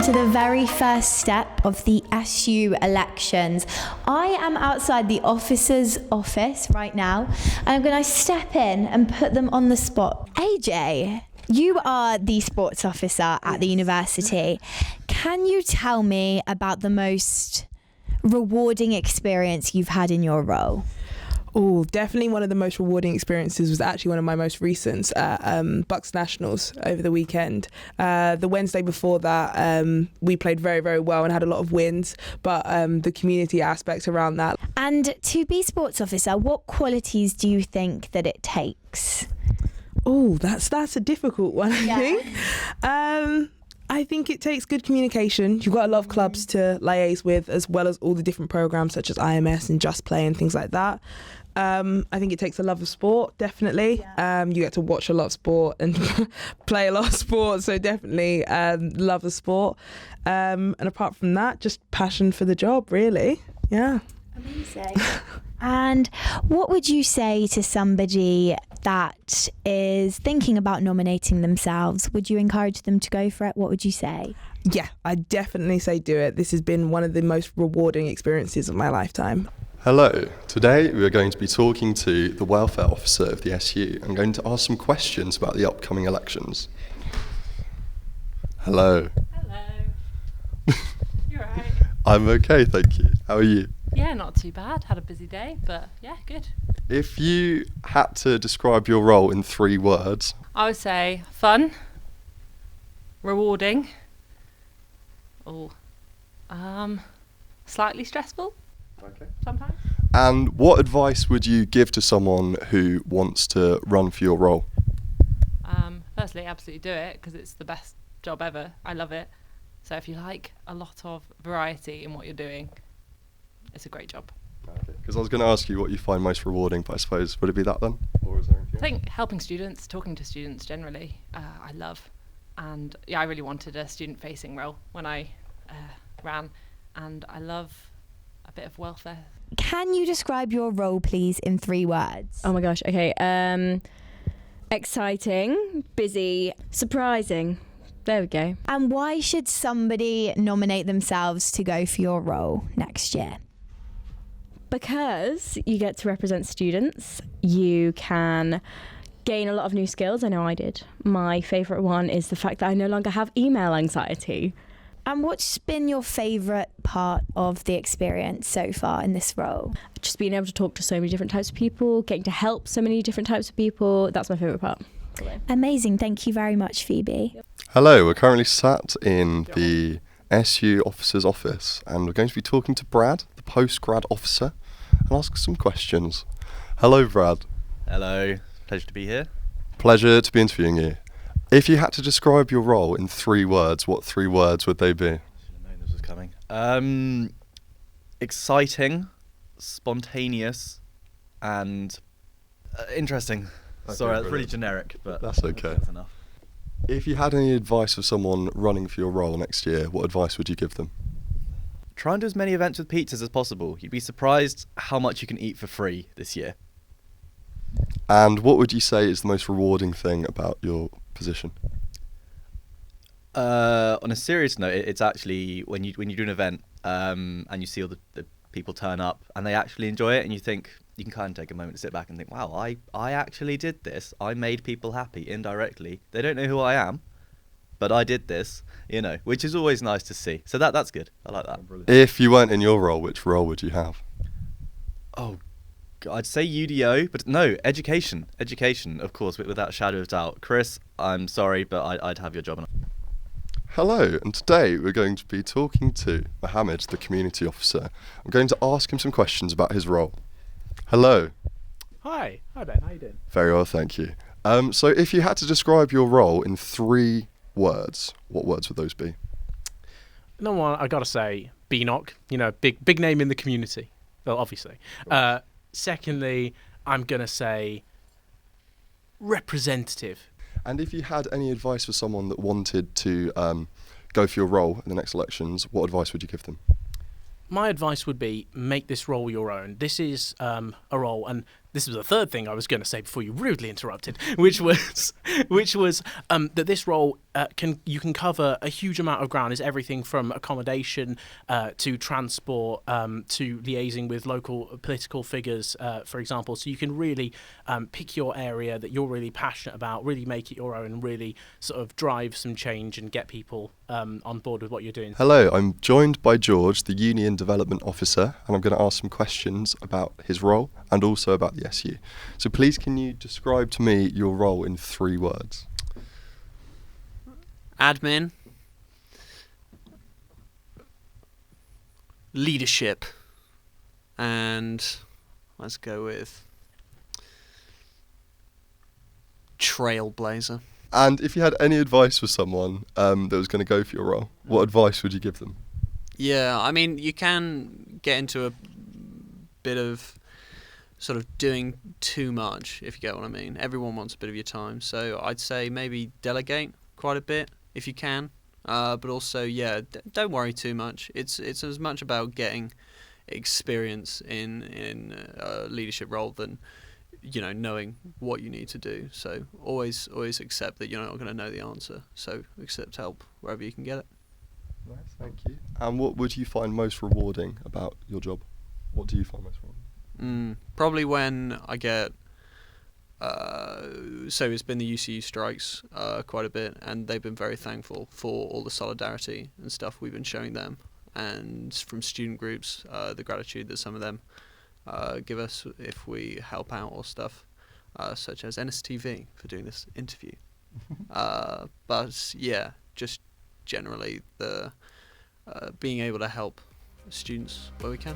to the very first step of the SU elections. I am outside the officer's office right now, and I'm going to step in and put them on the spot. AJ, you are the sports officer at the university. Can you tell me about the most rewarding experience you've had in your role? Oh, definitely one of the most rewarding experiences was actually one of my most recent Bucks Nationals over the weekend. The Wednesday before that, we played very, very well and had a lot of wins, but the community aspect around that. And to be sports officer, what qualities do you think that it takes? Oh, that's a difficult one, I think. I think it takes good communication. You've got a lot of clubs to liaise with, as well as all the different programs such as IMS and Just Play and things like that. I think it takes a love of sport, definitely. You get to watch a lot of sport and play a lot of sport, so definitely love of sport. And apart from that, just passion for the job, really. Yeah. Amazing. And what would you say to somebody that is thinking about nominating themselves? Would you encourage them to go for it? What would you say? Yeah, I'd definitely say do it. This has been one of the most rewarding experiences of my lifetime. Hello, today we are going to be talking to the welfare officer of the SU. I'm going to ask some questions about the upcoming elections. Hello. Hello. You're right. I'm okay, thank you. How are you? Yeah, not too bad. Had a busy day, but yeah, good. If you had to describe your role in 3 words, I would say fun, rewarding, slightly stressful. okay. Sometimes. And what advice would you give to someone who wants to run for your role? Firstly, absolutely do it because it's the best job ever. I love it. So if you like a lot of variety in what you're doing, it's a great job. Because I was going to ask you what you find most rewarding, but I suppose, would it be that then? Or is there anything I think helping students, talking to students generally, I love. And yeah, I really wanted a student-facing role when I ran, and I love a bit of welfare. Can you describe your role, please, in 3 words? Oh my gosh, okay. Exciting, busy, surprising. There we go. And why should somebody nominate themselves to go for your role next year? Because you get to represent students, you can gain a lot of new skills. I know I did. My favourite one is the fact that I no longer have email anxiety. And what's been your favourite part of the experience so far in this role? Just being able to talk to so many different types of people, getting to help so many different types of people, that's my favourite part. Amazing. Thank you very much, Phoebe. Hello, we're currently sat in the SU officer's office and we're going to be talking to Brad, the post-grad officer, and ask some questions. Hello, Brad. Hello, pleasure to be here. Pleasure to be interviewing you. If you had to describe your role in 3 words, what 3 words would they be? Should have known this was coming. Exciting, spontaneous, and interesting. Okay, Sorry, that's brilliant. really generic, but That's okay. That's enough. If you had any advice for someone running for your role next year, what advice would you give them? Try and do as many events with pizzas as possible. You'd be surprised how much you can eat for free this year. And what would you say is the most rewarding thing about your position? On a serious note, it's actually when you do an event and you see all the people turn up and they actually enjoy it, and you think you can kind of take a moment to sit back and think, wow, I actually did this. I made people happy indirectly. They don't know who I am, but I did this, which is always nice to see. So that's good. I like that. If you weren't in your role, which role would you have? Oh, I'd say UDO, but no, education, of course, without a shadow of doubt. Chris, I'm sorry, but I'd have your job. Hello, and today we're going to be talking to Mohammed, the community officer. I'm going to ask him some questions about his role. Hello. Hi Ben, how you doing? Very well, thank you. So if you had to describe your role in 3 words, what words would those be? Number one, I gotta say, Beanock, big name in the community. Well, obviously. Secondly, I'm gonna say representative. And if you had any advice for someone that wanted to go for your role in the next elections, what advice would you give them? My advice would be make this role your own. This is a role, and this was the third thing I was going to say before you rudely interrupted, which was that this role you can cover a huge amount of ground. Is everything from accommodation to transport to liaising with local political figures, for example. So you can really pick your area that you're really passionate about, really make it your own, and really sort of drive some change and get people on board with what you're doing. Hello, I'm joined by George, the Union Development Officer, and I'm going to ask some questions about his role and also about the SU. So please, can you describe to me your role in 3 words? Admin, leadership, and let's go with trailblazer. And if you had any advice for someone that was going to go for your role, what advice would you give them? Yeah, I mean, you can get into a bit of sort of doing too much, if you get what I mean. Everyone wants a bit of your time, so I'd say maybe delegate quite a bit if you can. But also, yeah, don't worry too much. It's as much about getting experience in a leadership role than, you know, knowing what you need to do. So always accept that you're not going to know the answer. So accept help wherever you can get it. Nice, thank you. And what would you find most rewarding about your job? What do you find most rewarding? Probably when I get so it's been the UCU strikes quite a bit, and they've been very thankful for all the solidarity and stuff we've been showing them, and from student groups, the gratitude that some of them give us if we help out or stuff, such as NSTV for doing this interview. But yeah, just generally the being able to help students where we can.